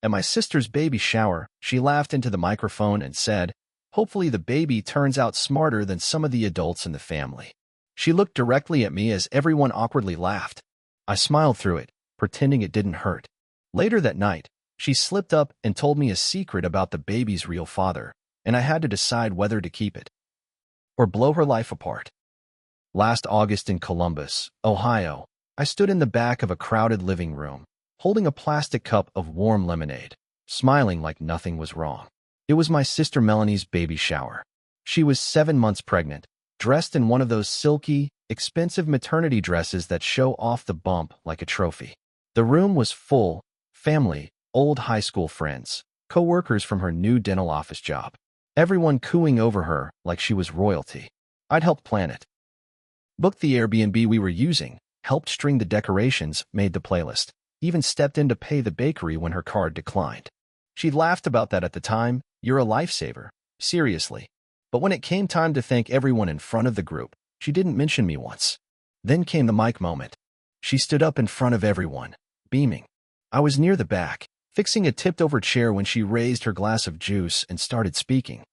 At my sister's baby shower, she laughed into the microphone and said, "Hopefully the baby turns out smarter than some of the adults in the family." She looked directly at me as everyone awkwardly laughed. I smiled through it, pretending it didn't hurt. Later that night, she slipped up and told me a secret about the baby's real father, and I had to decide whether to keep it or blow her life apart. Last August in Columbus, Ohio, I stood in the back of a crowded living room, holding a plastic cup of warm lemonade, smiling like nothing was wrong. It was my sister Melanie's baby shower. She was 7 months pregnant, dressed in one of those silky, expensive maternity dresses that show off the bump like a trophy. The room was full: family, old high school friends, co-workers from her new dental office job. Everyone cooing over her like she was royalty. I'd helped plan it. Booked the Airbnb we were using, helped string the decorations, made the playlist, even stepped in to pay the bakery when her card declined. She'd laughed about that at the time. "You're a lifesaver." Seriously. But when it came time to thank everyone in front of the group, she didn't mention me once. Then came the mic moment. She stood up in front of everyone, beaming. I was near the back, fixing a tipped-over chair when she raised her glass of juice and started speaking.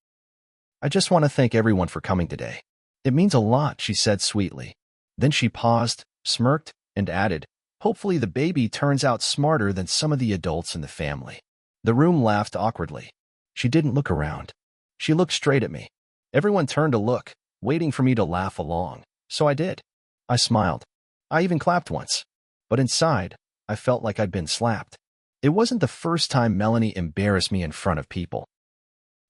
"I just want to thank everyone for coming today. It means a lot," she said sweetly. Then she paused, smirked, and added, "Hopefully the baby turns out smarter than some of the adults in the family." The room laughed awkwardly. She didn't look around. She looked straight at me. Everyone turned to look, waiting for me to laugh along, so I did. I smiled. I even clapped once. But inside, I felt like I'd been slapped. It wasn't the first time Melanie embarrassed me in front of people.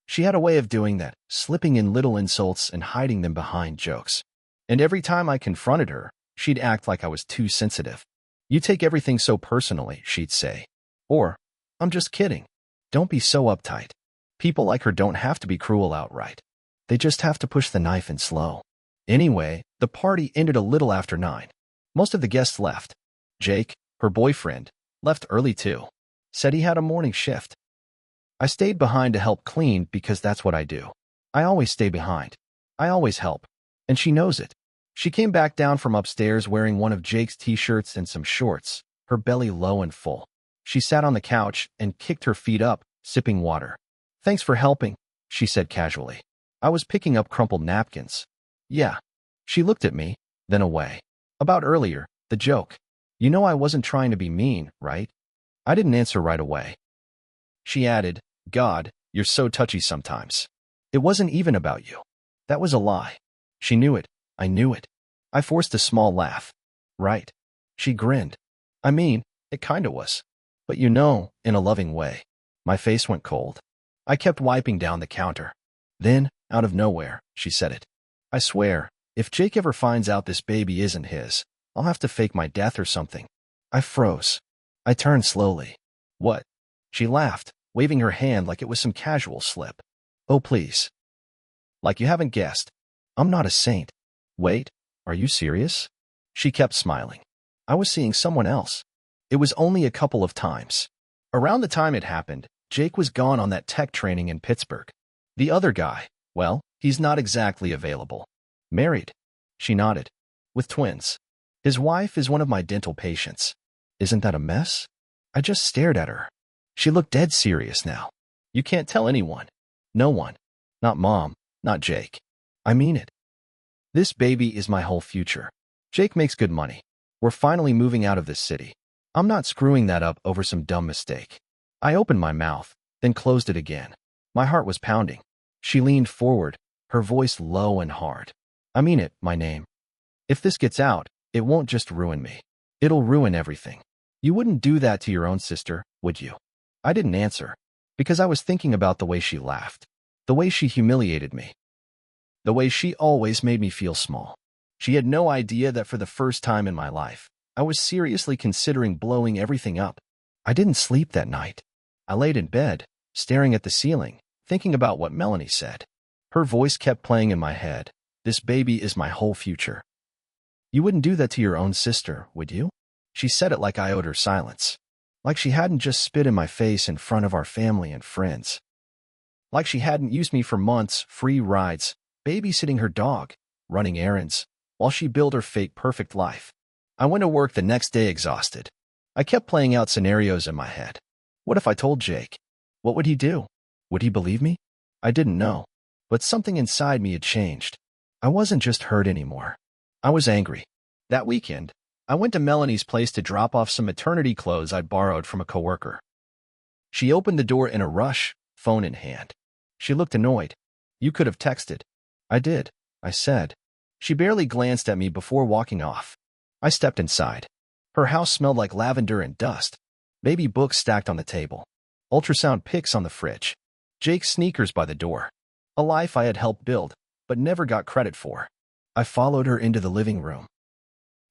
She had a way of doing that, slipping in little insults and hiding them behind jokes. And every time I confronted her, she'd act like I was too sensitive. "You take everything so personally," she'd say. Or, "I'm just kidding. Don't be so uptight." People like her don't have to be cruel outright. They just have to push the knife in slow. Anyway, the party ended a little after 9. Most of the guests left. Jake, her boyfriend, left early too. Said he had a morning shift. I stayed behind to help clean because that's what I do. I always stay behind. I always help. And she knows it. She came back down from upstairs wearing one of Jake's t-shirts and some shorts, her belly low and full. She sat on the couch and kicked her feet up, sipping water. "Thanks for helping," she said casually. I was picking up crumpled napkins. "Yeah." She looked at me, then away. "About earlier, the joke. You know I wasn't trying to be mean, right?" I didn't answer right away. She added, "God, you're so touchy sometimes. It wasn't even about you." That was a lie. She knew it. I knew it. I forced a small laugh. "Right." She grinned. "I mean, it kinda was. But you know, in a loving way." My face went cold. I kept wiping down the counter. Then, out of nowhere, she said it. "I swear, if Jake ever finds out this baby isn't his, I'll have to fake my death or something." I froze. I turned slowly. "What?" She laughed, waving her hand like it was some casual slip. "Oh, please." "Like you haven't guessed. I'm not a saint." "Wait, are you serious?" She kept smiling. I was seeing someone else. It was only a couple of times. Around the time it happened, Jake was gone on that tech training in Pittsburgh. The other guy, well, he's not exactly available. "Married." She nodded. "With twins. His wife is one of my dental patients." "Isn't that a mess?" I just stared at her. She looked dead serious now. "You can't tell anyone." "No one. Not Mom, not Jake. I mean it. This baby is my whole future. Jake makes good money. We're finally moving out of this city. I'm not screwing that up over some dumb mistake." I opened my mouth, then closed it again. My heart was pounding. She leaned forward, her voice low and hard. "I mean it, my name. If this gets out, it won't just ruin me. It'll ruin everything. You wouldn't do that to your own sister, would you?" I didn't answer, because I was thinking about the way she laughed, the way she humiliated me, the way she always made me feel small. She had no idea that for the first time in my life, I was seriously considering blowing everything up. I didn't sleep that night. I laid in bed, staring at the ceiling, thinking about what Melanie said. Her voice kept playing in my head. "This baby is my whole future." "You wouldn't do that to your own sister, would you?" She said it like I owed her silence. Like she hadn't just spit in my face in front of our family and friends. Like she hadn't used me for months, free rides, babysitting her dog, running errands, while she built her fake perfect life. I went to work the next day exhausted. I kept playing out scenarios in my head. What if I told Jake? What would he do? Would he believe me? I didn't know. But something inside me had changed. I wasn't just hurt anymore. I was angry. That weekend, I went to Melanie's place to drop off some maternity clothes I'd borrowed from a coworker. She opened the door in a rush, phone in hand. She looked annoyed. You could have texted. I did, I said. She barely glanced at me before walking off. I stepped inside. Her house smelled like lavender and dust. Baby books stacked on the table. Ultrasound pics on the fridge. Jake's sneakers by the door. A life I had helped build, but never got credit for. I followed her into the living room.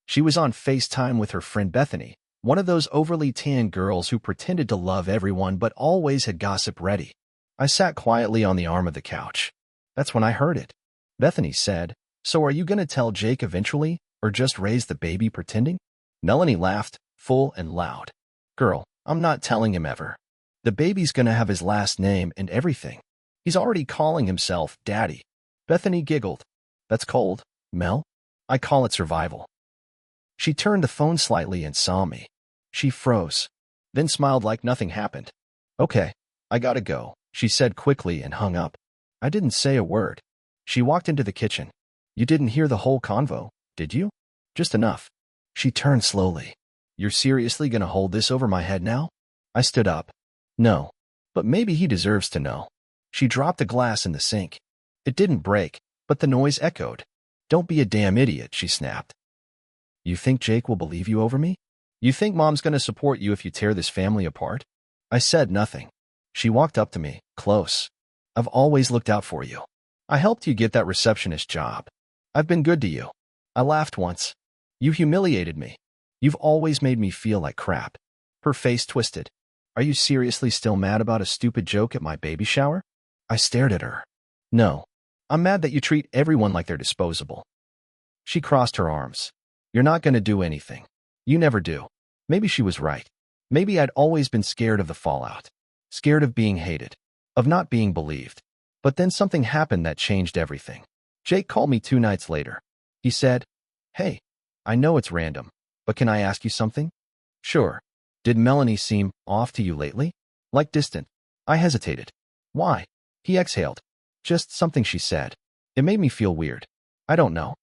She was on FaceTime with her friend Bethany, one of those overly tan girls who pretended to love everyone but always had gossip ready. I sat quietly on the arm of the couch. That's when I heard it. Bethany said, "So are you going to tell Jake eventually, or just raise the baby pretending?" Melanie laughed, full and loud. "Girl, I'm not telling him ever. The baby's going to have his last name and everything. He's already calling himself Daddy." Bethany giggled. "That's cold, Mel. I call it survival." She turned the phone slightly and saw me. She froze, then smiled like nothing happened. "Okay, I gotta go," she said quickly and hung up. I didn't say a word. She walked into the kitchen. "You didn't hear the whole convo, did you?" "Just enough." She turned slowly. "You're seriously gonna hold this over my head now?" I stood up. "No, but maybe he deserves to know." She dropped a glass in the sink. It didn't break, but the noise echoed. "Don't be a damn idiot," she snapped. "You think Jake will believe you over me? You think Mom's gonna support you if you tear this family apart?" I said nothing. She walked up to me, close. "I've always looked out for you. I helped you get that receptionist job. I've been good to you." I laughed once. "You humiliated me. You've always made me feel like crap." Her face twisted. "Are you seriously still mad about a stupid joke at my baby shower?" I stared at her. "No. I'm mad that you treat everyone like they're disposable." She crossed her arms. "You're not going to do anything. You never do." Maybe she was right. Maybe I'd always been scared of the fallout. Scared of being hated. Of not being believed. But then something happened that changed everything. Jake called me 2 nights later. He said, "Hey, I know it's random, but can I ask you something?" "Sure." "Did Melanie seem off to you lately? Like distant?" I hesitated. "Why?" He exhaled. "Just something she said. It made me feel weird. I don't know."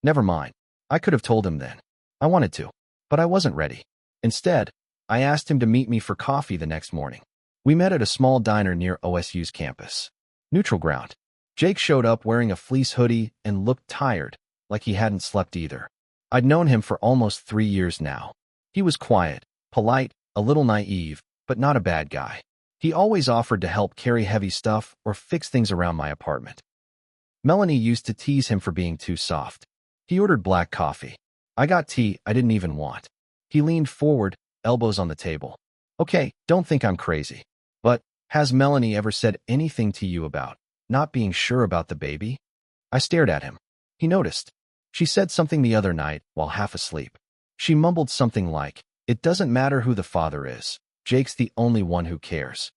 Never mind. I could have told him then. I wanted to, but I wasn't ready. Instead, I asked him to meet me for coffee the next morning. We met at a small diner near OSU's campus. Neutral ground. Jake showed up wearing a fleece hoodie and looked tired, like he hadn't slept either. I'd known him for almost 3 years now. He was quiet, polite, a little naive, but not a bad guy. He always offered to help carry heavy stuff or fix things around my apartment. Melanie used to tease him for being too soft. He ordered black coffee. I got tea I didn't even want. He leaned forward, elbows on the table. "Okay, don't think I'm crazy. But has Melanie ever said anything to you about not being sure about the baby?" I stared at him. He noticed. "She said something the other night while half asleep. She mumbled something like, 'It doesn't matter who the father is. Jake's the only one who cares.'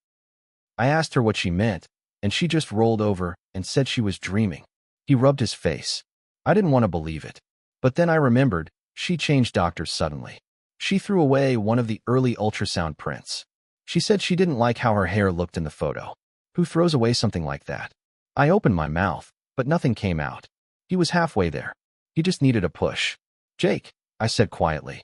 I asked her what she meant, and she just rolled over and said she was dreaming." He rubbed his face. I didn't want to believe it. But then I remembered, she changed doctors suddenly. She threw away one of the early ultrasound prints. She said she didn't like how her hair looked in the photo. Who throws away something like that? I opened my mouth, but nothing came out. He was halfway there. He just needed a push. "Jake," I said quietly.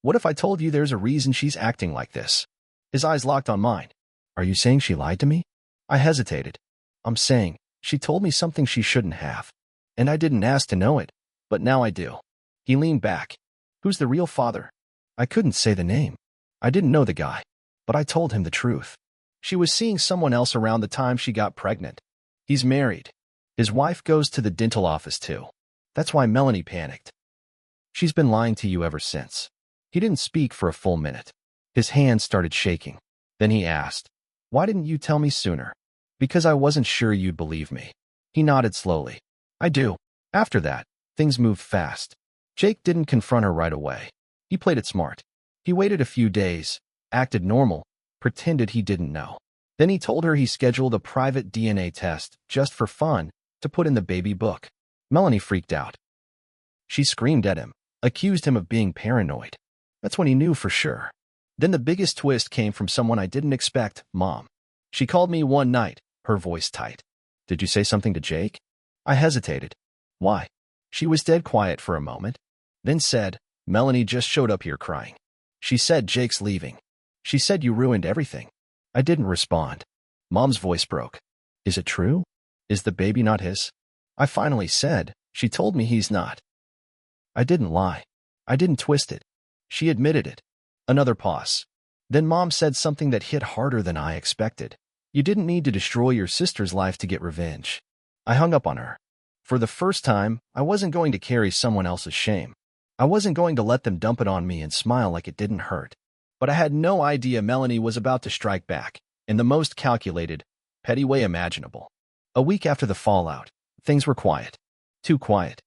"What if I told you there's a reason she's acting like this?" His eyes locked on mine. "Are you saying she lied to me?" I hesitated. "I'm saying she told me something she shouldn't have. And I didn't ask to know it, but now I do." He leaned back. "Who's the real father?" I couldn't say the name. I didn't know the guy, but I told him the truth. She was seeing someone else around the time she got pregnant. He's married. His wife goes to the dental office too. That's why Melanie panicked. "She's been lying to you ever since." He didn't speak for a full minute. His hands started shaking. Then he asked, "Why didn't you tell me sooner?" "Because I wasn't sure you'd believe me." He nodded slowly. "I do." After that, things moved fast. Jake didn't confront her right away. He played it smart. He waited a few days, acted normal, pretended he didn't know. Then he told her he scheduled a private DNA test, just for fun, to put in the baby book. Melanie freaked out. She screamed at him, accused him of being paranoid. That's when he knew for sure. Then the biggest twist came from someone I didn't expect, Mom. She called me one night, her voice tight. Did you say something to Jake? I hesitated. Why? She was dead quiet for a moment, then said, Melanie just showed up here crying. She said Jake's leaving. She said you ruined everything. I didn't respond. Mom's voice broke. Is it true? Is the baby not his? I finally said, she told me he's not. I didn't lie. I didn't twist it. She admitted it. Another pause. Then Mom said something that hit harder than I expected. You didn't need to destroy your sister's life to get revenge. I hung up on her. For the first time, I wasn't going to carry someone else's shame. I wasn't going to let them dump it on me and smile like it didn't hurt. But I had no idea Melanie was about to strike back, in the most calculated, petty way imaginable. A week after the fallout, things were quiet. Too quiet.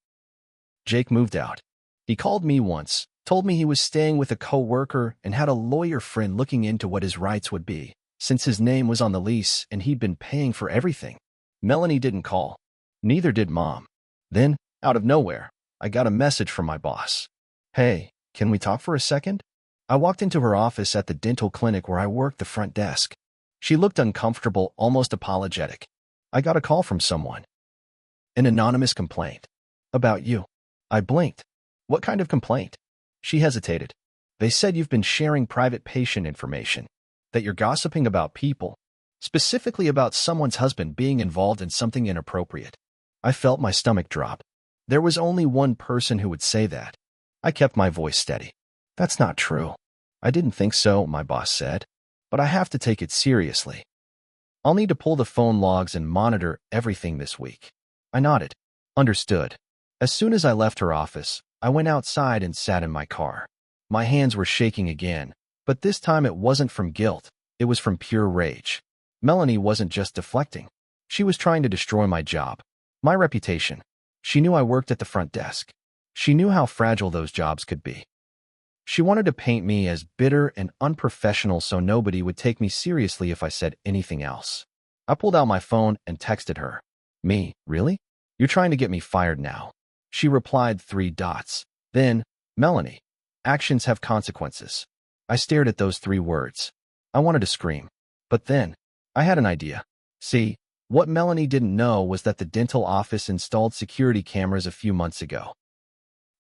Jake moved out. He called me once, told me he was staying with a co-worker and had a lawyer friend looking into what his rights would be, since his name was on the lease and he'd been paying for everything. Melanie didn't call. Neither did Mom. Then, out of nowhere, I got a message from my boss. Hey, can we talk for a second? I walked into her office at the dental clinic where I worked the front desk. She looked uncomfortable, almost apologetic. I got a call from someone. An anonymous complaint. About you. I blinked. What kind of complaint? She hesitated. They said you've been sharing private patient information, that you're gossiping about people, specifically about someone's husband being involved in something inappropriate. I felt my stomach drop. There was only one person who would say that. I kept my voice steady. That's not true. I didn't think so, my boss said, but I have to take it seriously. I'll need to pull the phone logs and monitor everything this week. I nodded. Understood. As soon as I left her office, I went outside and sat in my car. My hands were shaking again, but this time it wasn't from guilt. It was from pure rage. Melanie wasn't just deflecting. She was trying to destroy my job, my reputation. She knew I worked at the front desk. She knew how fragile those jobs could be. She wanted to paint me as bitter and unprofessional so nobody would take me seriously if I said anything else. I pulled out my phone and texted her. Me, really? You're trying to get me fired now. She replied 3 dots. Then, Melanie, actions have consequences. I stared at those 3 words. I wanted to scream. But then, I had an idea. See, what Melanie didn't know was that the dental office installed security cameras a few months ago.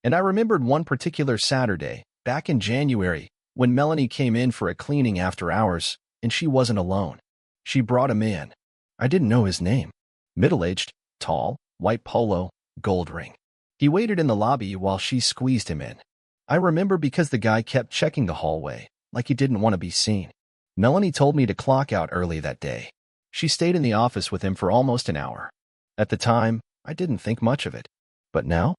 And I remembered one particular Saturday, back in January, when Melanie came in for a cleaning after hours, and she wasn't alone. She brought him in. I didn't know his name. Middle-aged, tall, white polo, gold ring. He waited in the lobby while she squeezed him in. I remember because the guy kept checking the hallway, like he didn't want to be seen. Melanie told me to clock out early that day. She stayed in the office with him for almost an hour. At the time, I didn't think much of it. But now?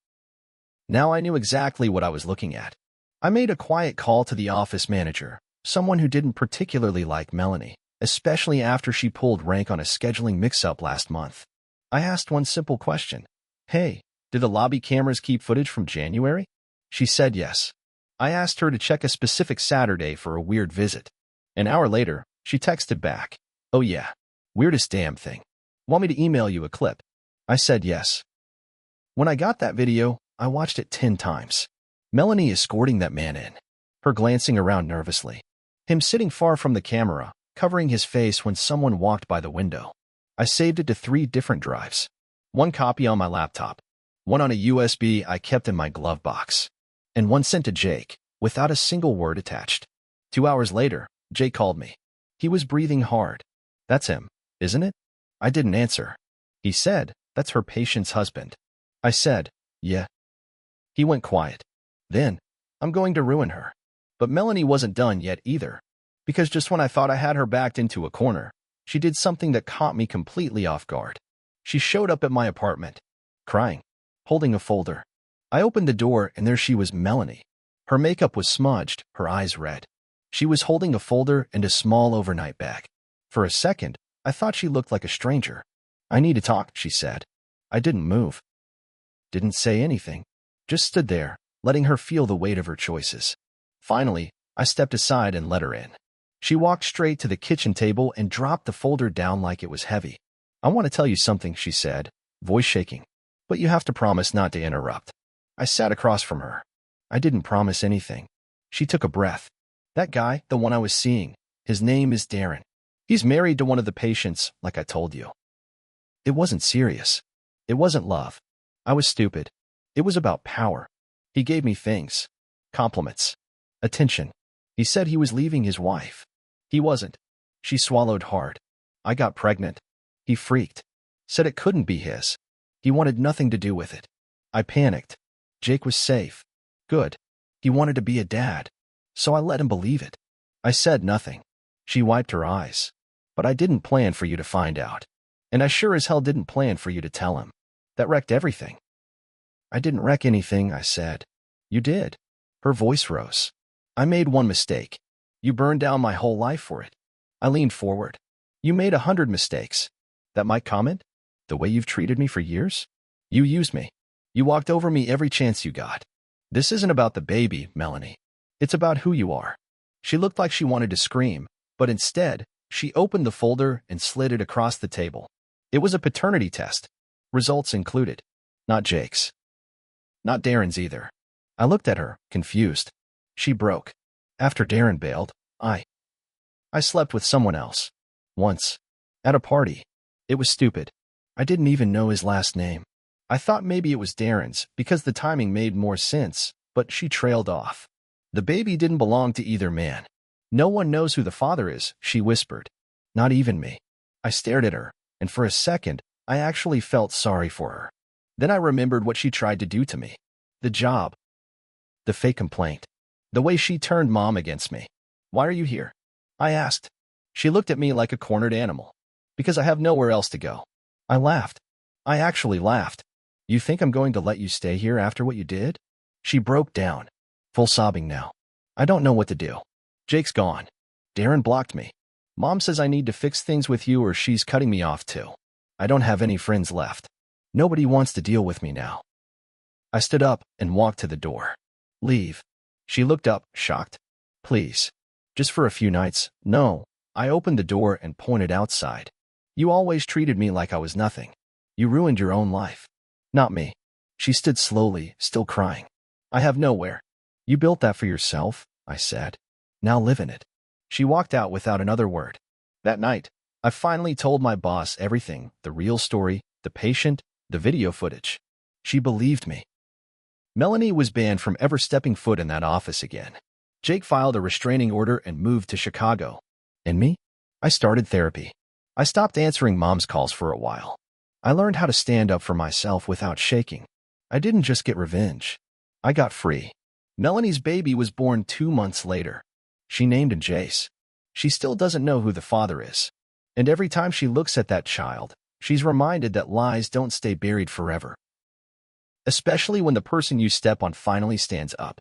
Now I knew exactly what I was looking at. I made a quiet call to the office manager, someone who didn't particularly like Melanie, especially after she pulled rank on a scheduling mix-up last month. I asked one simple question. Hey, did the lobby cameras keep footage from January? She said yes. I asked her to check a specific Saturday for a weird visit. An hour later, she texted back. Oh yeah, weirdest damn thing. Want me to email you a clip? I said yes. When I got that video, I watched it 10 times. Melanie escorting that man in, her glancing around nervously, him sitting far from the camera, covering his face when someone walked by the window. I saved it to 3 different drives. One copy on my laptop, one on a USB I kept in my glove box, and one sent to Jake, without a single word attached. 2 hours later, Jake called me. He was breathing hard. That's him, isn't it? I didn't answer. He said, that's her patient's husband. I said, yeah. He went quiet. Then, I'm going to ruin her. But Melanie wasn't done yet either, because just when I thought I had her backed into a corner, she did something that caught me completely off guard. She showed up at my apartment, crying, holding a folder. I opened the door and there she was, Melanie. Her makeup was smudged, her eyes red. She was holding a folder and a small overnight bag. For a second, I thought she looked like a stranger. I need to talk, she said. I didn't move. Didn't say anything. Just stood there, letting her feel the weight of her choices. Finally, I stepped aside and let her in. She walked straight to the kitchen table and dropped the folder down like it was heavy. I want to tell you something, she said, voice shaking. But you have to promise not to interrupt. I sat across from her. I didn't promise anything. She took a breath. That guy, the one I was seeing, his name is Darren. He's married to one of the patients, like I told you. It wasn't serious. It wasn't love. I was stupid. It was about power. He gave me things. Compliments. Attention. He said he was leaving his wife. He wasn't. She swallowed hard. I got pregnant. He freaked. Said it couldn't be his. He wanted nothing to do with it. I panicked. Jake was safe. Good. He wanted to be a dad. So I let him believe it. I said nothing. She wiped her eyes. But I didn't plan for you to find out. And I sure as hell didn't plan for you to tell him. That wrecked everything. I didn't wreck anything, I said. You did. Her voice rose. I made one mistake. You burned down my whole life for it. I leaned forward. You made 100 mistakes. That my comment? The way you've treated me for years? You used me. You walked over me every chance you got. This isn't about the baby, Melanie. It's about who you are. She looked like she wanted to scream, but instead, she opened the folder and slid it across the table. It was a paternity test. Results included. Not Jake's. Not Darren's either. I looked at her, confused. She broke. After Darren bailed, I slept with someone else. Once. At a party. It was stupid. I didn't even know his last name. I thought maybe it was Darren's because the timing made more sense, but she trailed off. The baby didn't belong to either man. No one knows who the father is, she whispered. Not even me. I stared at her, and for a second, I actually felt sorry for her. Then I remembered what she tried to do to me. The job. The fake complaint. The way she turned Mom against me. Why are you here? I asked. She looked at me like a cornered animal. Because I have nowhere else to go. I laughed. I actually laughed. You think I'm going to let you stay here after what you did? She broke down. Full sobbing now. I don't know what to do. Jake's gone. Darren blocked me. Mom says I need to fix things with you or she's cutting me off too. I don't have any friends left. Nobody wants to deal with me now. I stood up and walked to the door. Leave. She looked up, shocked. Please. Just for a few nights. No. I opened the door and pointed outside. You always treated me like I was nothing. You ruined your own life. Not me. She stood slowly, still crying. I have nowhere. You built that for yourself, I said. Now live in it. She walked out without another word. That night, I finally told my boss everything, the real story, the patient, the video footage. She believed me. Melanie was banned from ever stepping foot in that office again. Jake filed a restraining order and moved to Chicago. And me? I started therapy. I stopped answering Mom's calls for a while. I learned how to stand up for myself without shaking. I didn't just get revenge. I got free. Melanie's baby was born 2 months later. She named him Jace. She still doesn't know who the father is. And every time she looks at that child, she's reminded that lies don't stay buried forever. Especially when the person you step on finally stands up.